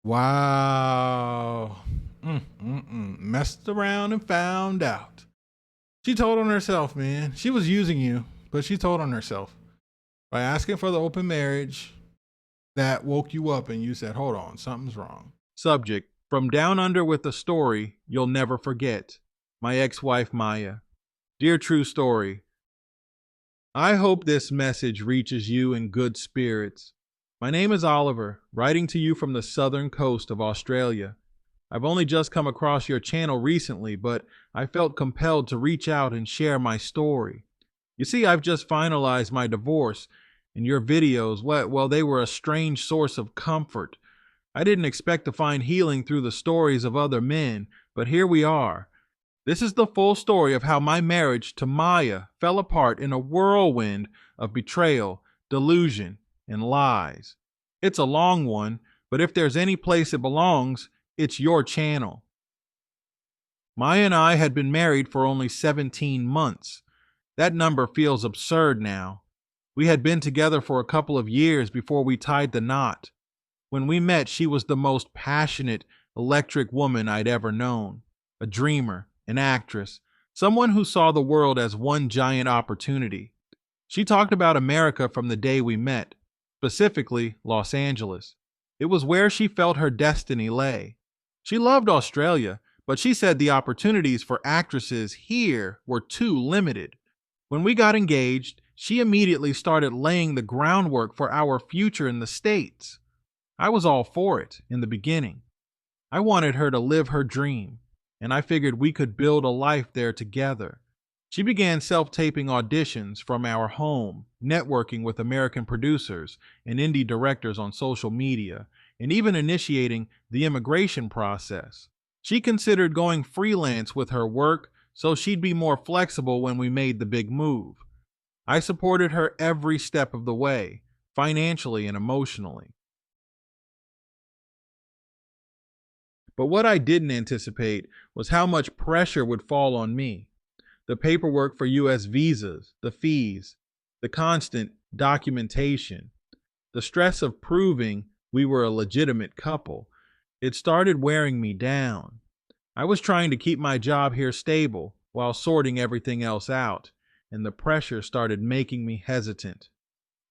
Wow. Messed around and found out. She told on herself, man. She was using you, but she told on herself. By asking for the open marriage, that woke you up and you said, hold on, something's wrong. Subject: From Down Under with a story you'll never forget. My ex wife, Maya. Dear True Story, I hope this message reaches you in good spirits. My name is Oliver, writing to you from the southern coast of Australia. I've only just come across your channel recently, but I felt compelled to reach out and share my story. You see, I've just finalized my divorce, and your videos, well, they were a strange source of comfort. I didn't expect to find healing through the stories of other men, but here we are. This is the full story of how my marriage to Maya fell apart in a whirlwind of betrayal, delusion, and lies. It's a long one, but if there's any place it belongs, it's your channel. Maya and I had been married for only 17 months. That number feels absurd now. We had been together for a couple of years before we tied the knot. When we met, she was the most passionate, electric woman I'd ever known. A dreamer, an actress, someone who saw the world as one giant opportunity. She talked about America from the day we met, specifically Los Angeles. It was where she felt her destiny lay. She loved Australia, but she said the opportunities for actresses here were too limited. When we got engaged, she immediately started laying the groundwork for our future in the States. I was all for it in the beginning. I wanted her to live her dream, and I figured we could build a life there together. She began self-taping auditions from our home, networking with American producers and indie directors on social media, and even initiating the immigration process. She considered going freelance with her work so she'd be more flexible when we made the big move. I supported her every step of the way, financially and emotionally. But what I didn't anticipate was how much pressure would fall on me. The paperwork for US visas, the fees, the constant documentation, the stress of proving we were a legitimate couple. It started wearing me down. I was trying to keep my job here stable while sorting everything else out, and the pressure started making me hesitant.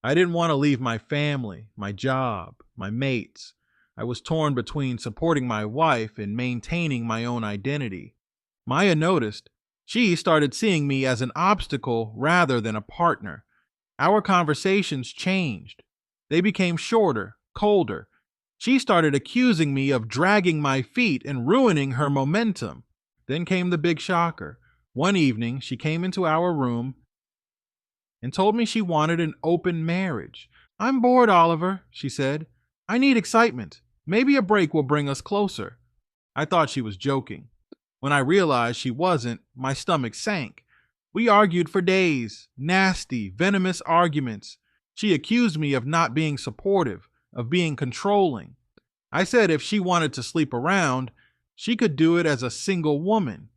I didn't want to leave my family, my job, my mates. I was torn between supporting my wife and maintaining my own identity. Maya noticed. She started seeing me as an obstacle rather than a partner. Our conversations changed. They became shorter, colder. She started accusing me of dragging my feet and ruining her momentum. Then came the big shocker. One evening, she came into our room and told me she wanted an open marriage. I'm bored, Oliver, she said. I need excitement. Maybe a break will bring us closer. I thought she was joking. When I realized she wasn't, my stomach sank. We argued for days, nasty, venomous arguments. She accused me of not being supportive, of being controlling. I said if she wanted to sleep around, she could do it as a single woman.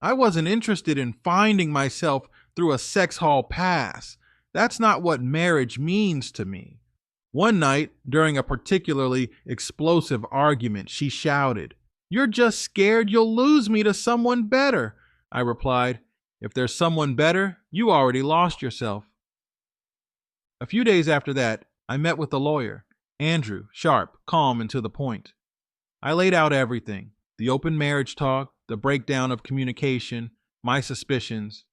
I wasn't interested in finding myself through a sex hall pass. That's not what marriage means to me. One night, during a particularly explosive argument, she shouted, "You're just scared you'll lose me to someone better." I replied, "If there's someone better, you already lost yourself." A few days after that, I met with a lawyer, Andrew, sharp, calm, and to the point. I laid out everything: the open marriage talk, the breakdown of communication, my suspicions.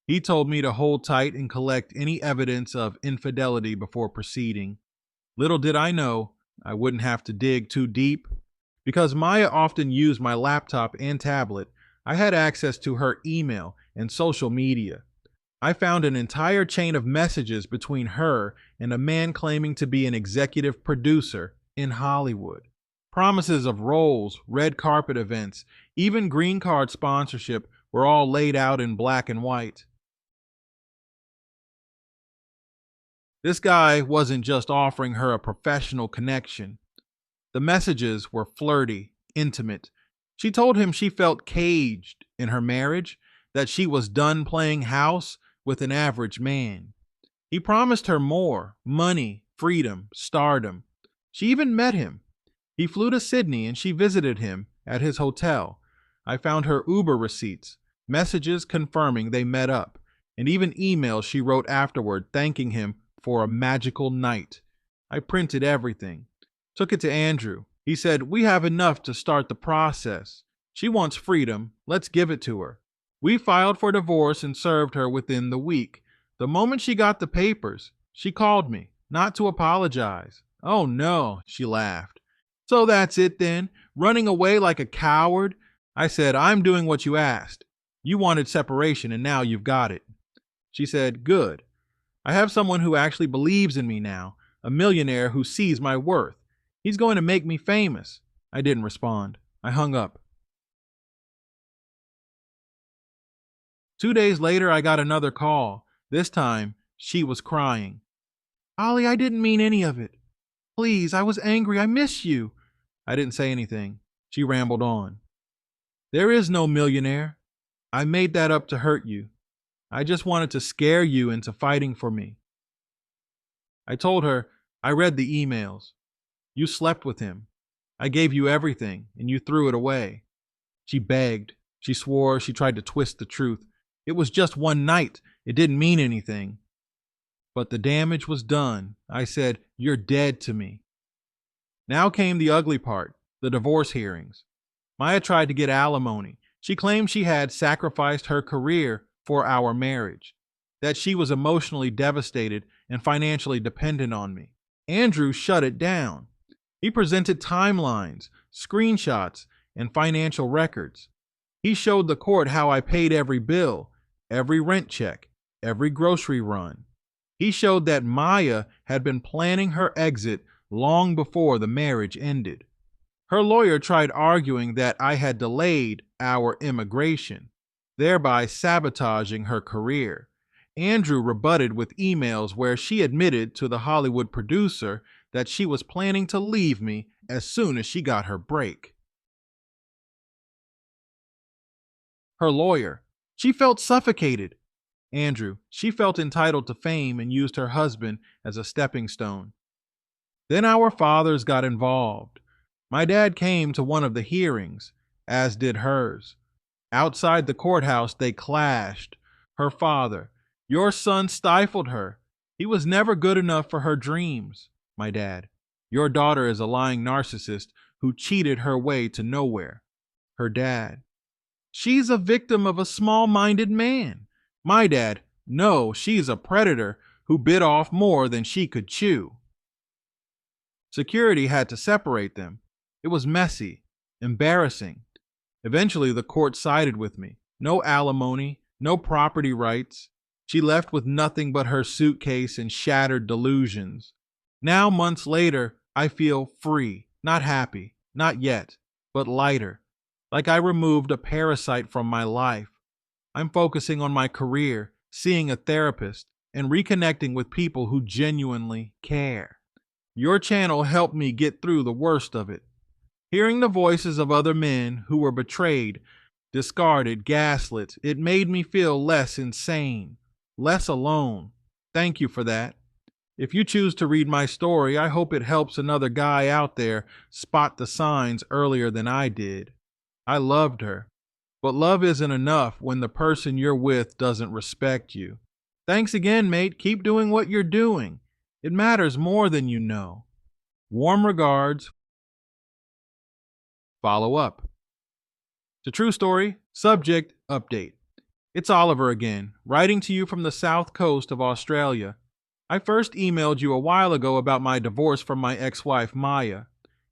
He told me to hold tight and collect any evidence of infidelity before proceeding. Little did I know I wouldn't have to dig too deep. Because Maya often used my laptop and tablet, I had access to her email and social media. I found an entire chain of messages between her and a man claiming to be an executive producer in Hollywood. Promises of roles, red carpet events, even green card sponsorship were all laid out in black and white. This guy wasn't just offering her a professional connection. The messages were flirty, intimate. She told him she felt caged in her marriage, that she was done playing house with an average man. He promised her more: money, freedom, stardom. She even met him. He flew to Sydney and she visited him at his hotel. I found her Uber receipts, messages confirming they met up, and even emails she wrote afterward thanking him for a magical night. I printed everything, took it to Andrew. He said, "We have enough to start the process. She wants freedom. Let's give it to her." We filed for divorce and served her within the week. The moment she got the papers, she called me, not to apologize. "Oh no," she laughed. "So that's it then? Running away like a coward?" I said, "I'm doing what you asked. You wanted separation and now you've got it." She said, "Good. I have someone who actually believes in me now, a millionaire who sees my worth. He's going to make me famous." I didn't respond. I hung up. 2 days later, I got another call. This time, she was crying. "Ollie, I didn't mean any of it. Please, I was angry. I miss you." I didn't say anything. She rambled on. "There is no millionaire. I made that up to hurt you. I just wanted to scare you into fighting for me." I told her, "I read the emails. You slept with him. I gave you everything, and you threw it away." She begged. She swore. She tried to twist the truth. It was just one night. It didn't mean anything. But the damage was done. I said, "You're dead to me." Now came the ugly part, the divorce hearings. Maya tried to get alimony. She claimed she had sacrificed her career for our marriage, that she was emotionally devastated and financially dependent on me. Andrew shut it down. He presented timelines, screenshots, and financial records. He showed the court how I paid every bill, every rent check, every grocery run. He showed that Maya had been planning her exit long before the marriage ended. Her lawyer tried arguing that I had delayed our immigration, thereby sabotaging her career. Andrew rebutted with emails where she admitted to the Hollywood producer that she was planning to leave me as soon as she got her break. Her lawyer, "She felt suffocated." Andrew, "She felt entitled to fame and used her husband as a stepping stone." Then our fathers got involved. My dad came to one of the hearings, as did hers. Outside the courthouse, they clashed. Her father, "Your son stifled her. He was never good enough for her dreams." My dad, "Your daughter is a lying narcissist who cheated her way to nowhere." Her dad, "She's a victim of a small-minded man." My dad, "No, she's a predator who bit off more than she could chew." Security had to separate them. It was messy, embarrassing. Eventually, the court sided with me. No alimony, no property rights. She left with nothing but her suitcase and shattered delusions. Now, months later, I feel free, not happy, not yet, but lighter, like I removed a parasite from my life. I'm focusing on my career, seeing a therapist, and reconnecting with people who genuinely care. Your channel helped me get through the worst of it. Hearing the voices of other men who were betrayed, discarded, gaslit, it made me feel less insane, less alone. Thank you for that. If you choose to read my story, I hope it helps another guy out there spot the signs earlier than I did. I loved her, but love isn't enough when the person you're with doesn't respect you. Thanks again, mate. Keep doing what you're doing. It matters more than you know. Warm regards. Follow up. It's a true story. Subject, update. It's Oliver again, writing to you from the south coast of Australia. I first emailed you a while ago about my divorce from my ex-wife, Maya.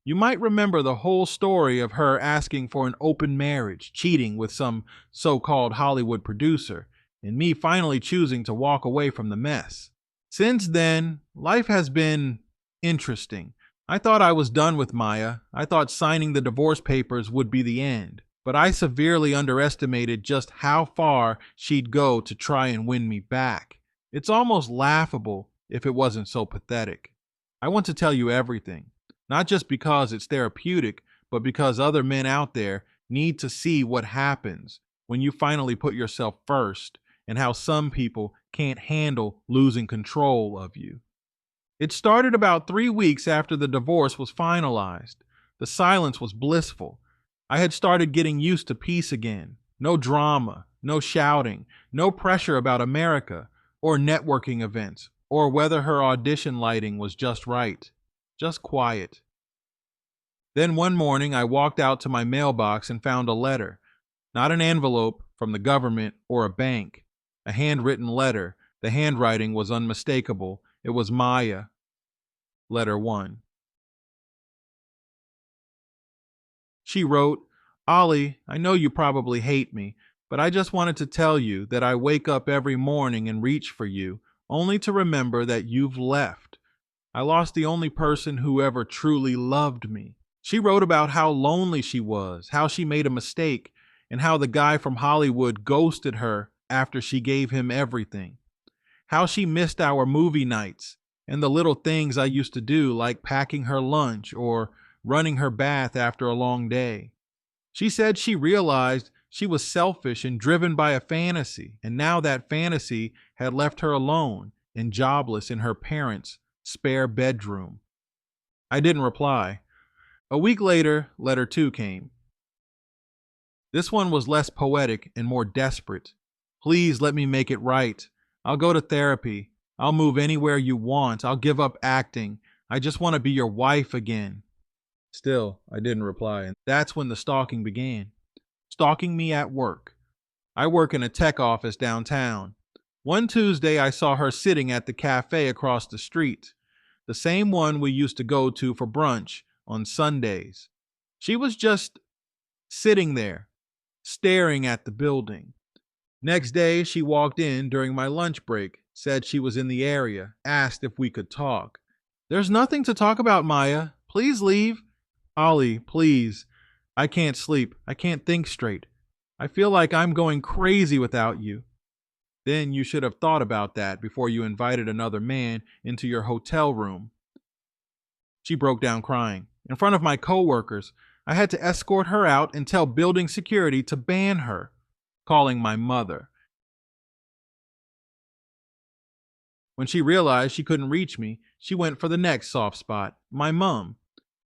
You might remember the whole story of her asking for an open marriage, cheating with some so-called Hollywood producer, and me finally choosing to walk away from the mess. Since then, life has been interesting. I thought I was done with Maya. I thought signing the divorce papers would be the end. But I severely underestimated just how far she'd go to try and win me back. It's almost laughable if it wasn't so pathetic. I want to tell you everything, not just because it's therapeutic, but because other men out there need to see what happens when you finally put yourself first and how some people can't handle losing control of you. It started about 3 weeks after the divorce was finalized. The silence was blissful. I had started getting used to peace again. No drama, no shouting, no pressure about America or networking events or whether her audition lighting was just right. Just quiet. Then one morning I walked out to my mailbox and found a letter. Not an envelope from the government or a bank. A handwritten letter. The handwriting was unmistakable. It was Maya. Letter 1. She wrote, "Ollie, I know you probably hate me, but I just wanted to tell you that I wake up every morning and reach for you, only to remember that you've left. I lost the only person who ever truly loved me." She wrote about how lonely she was, how she made a mistake, and how the guy from Hollywood ghosted her after she gave him everything. How she missed our movie nights and the little things I used to do, like packing her lunch or running her bath after a long day. She said she realized she was selfish and driven by a fantasy, and now that fantasy had left her alone and jobless in her parents' spare bedroom. I didn't reply. A week later, letter 2 came. This one was less poetic and more desperate. "Please let me make it right. I'll go to therapy. I'll move anywhere you want. I'll give up acting. I just want to be your wife again." Still, I didn't reply, and that's when the stalking began. Stalking me at work. I work in a tech office downtown. One Tuesday, I saw her sitting at the cafe across the street, the same one we used to go to for brunch on Sundays. She was just sitting there, staring at the building. Next day, she walked in during my lunch break, said she was in the area, asked if we could talk. "There's nothing to talk about, Maya. Please leave." "Ollie, please. I can't sleep. I can't think straight. I feel like I'm going crazy without you." Then you should have thought about that before you invited another man into your hotel room. She broke down crying. In front of my coworkers, I had to escort her out and tell building security to ban her, calling my mother. When she realized she couldn't reach me, she went for the next soft spot, my mom.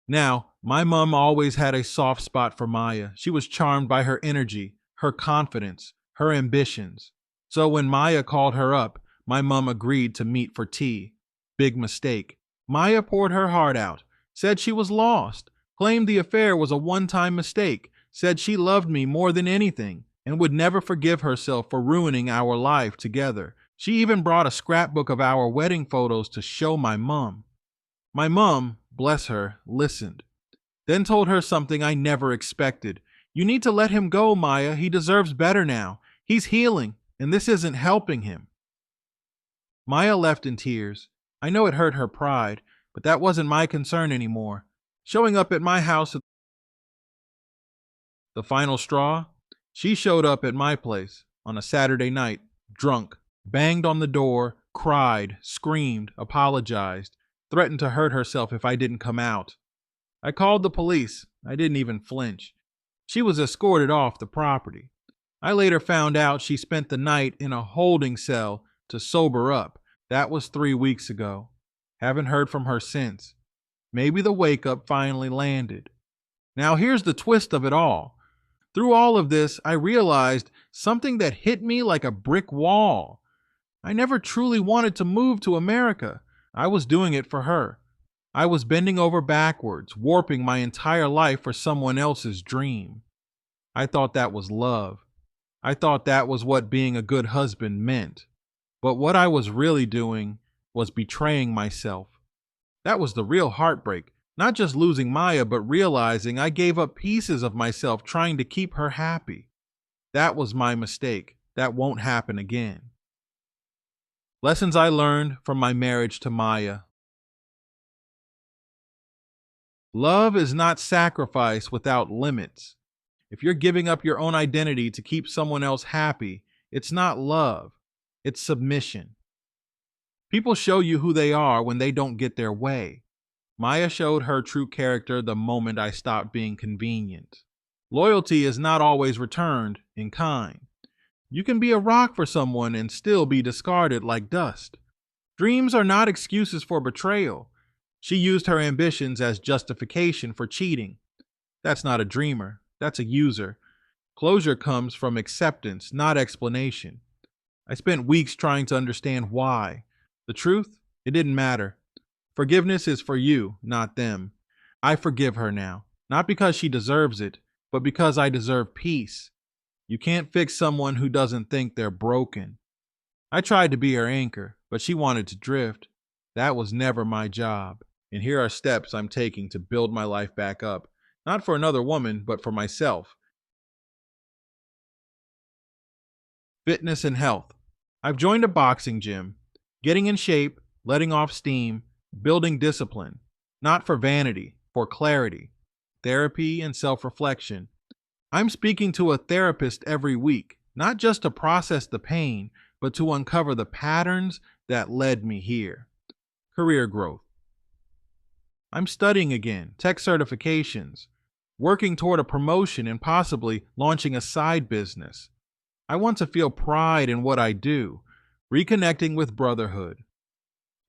Now, my mom always had a soft spot for Maya. She was charmed by her energy, her confidence, her ambitions. So when Maya called her up, my mom agreed to meet for tea. Big mistake. Maya poured her heart out, said she was lost, claimed the affair was a one-time mistake, said she loved me more than anything, and would never forgive herself for ruining our life together. She even brought a scrapbook of our wedding photos to show my mom. My mom, bless her, listened, then told her something I never expected. "You need to let him go, Maya. He deserves better now. He's healing, and this isn't helping him." Maya left in tears. I know it hurt her pride, but that wasn't my concern anymore. Showing up at my house, the final straw, she showed up at my place on a Saturday night, drunk, banged on the door, cried, screamed, apologized, threatened to hurt herself if I didn't come out. I called the police. I didn't even flinch. She was escorted off the property. I later found out she spent the night in a holding cell to sober up. That was 3 weeks ago. Haven't heard from her since. Maybe the wake-up finally landed. Now here's the twist of it all. Through all of this, I realized something that hit me like a brick wall. I never truly wanted to move to America. I was doing it for her. I was bending over backwards, warping my entire life for someone else's dream. I thought that was love. I thought that was what being a good husband meant. But what I was really doing was betraying myself. That was the real heartbreak. Not just losing Maya, but realizing I gave up pieces of myself trying to keep her happy. That was my mistake. That won't happen again. Lessons I learned from my marriage to Maya. Love is not sacrifice without limits. If you're giving up your own identity to keep someone else happy, it's not love. It's submission. People show you who they are when they don't get their way. Maya showed her true character the moment I stopped being convenient. Loyalty is not always returned in kind. You can be a rock for someone and still be discarded like dust. Dreams are not excuses for betrayal. She used her ambitions as justification for cheating. That's not a dreamer, that's a user. Closure comes from acceptance, not explanation. I spent weeks trying to understand why. The truth? It didn't matter. Forgiveness is for you, not them. I forgive her now, not because she deserves it, but because I deserve peace. You can't fix someone who doesn't think they're broken. I tried to be her anchor, but she wanted to drift. That was never my job. And here are steps I'm taking to build my life back up, not for another woman, but for myself. Fitness and health. I've joined a boxing gym, getting in shape, letting off steam, building discipline, not for vanity, for clarity, therapy, and self reflection. I'm speaking to a therapist every week, not just to process the pain, but to uncover the patterns that led me here. Career growth. I'm studying again, tech certifications, working toward a promotion and possibly launching a side business. I want to feel pride in what I do, reconnecting with brotherhood.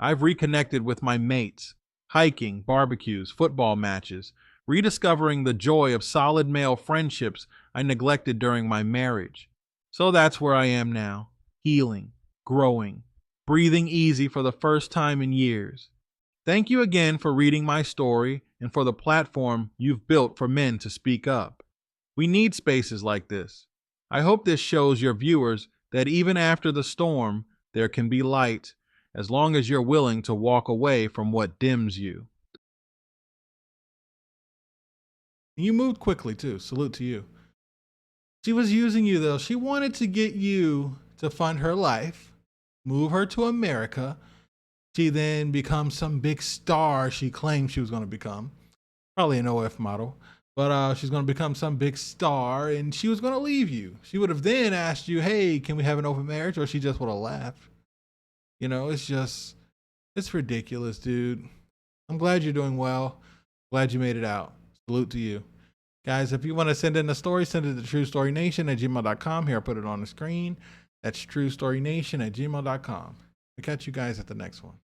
I've reconnected with my mates, hiking, barbecues, football matches, rediscovering the joy of solid male friendships I neglected during my marriage. So that's where I am now, healing, growing, breathing easy for the first time in years. Thank you again for reading my story and for the platform you've built for men to speak up. We need spaces like this. I hope this shows your viewers that even after the storm, there can be light, as long as you're willing to walk away from what dims you. You moved quickly too. Salute to you. She was using you though. She wanted to get you to fund her life, move her to America. She then becomes some big star she claimed she was going to become. Probably an OF model. But she's going to become some big star, and she was going to leave you. She would have then asked you, hey, can we have an open marriage? Or she just would have laughed. You know, it's ridiculous, dude. I'm glad you're doing well. Glad you made it out. Salute to you. Guys, if you want to send in a story, send it to truestorynation@gmail.com. Here, I'll put it on the screen. That's truestorynation@gmail.com. We'll catch you guys at the next one.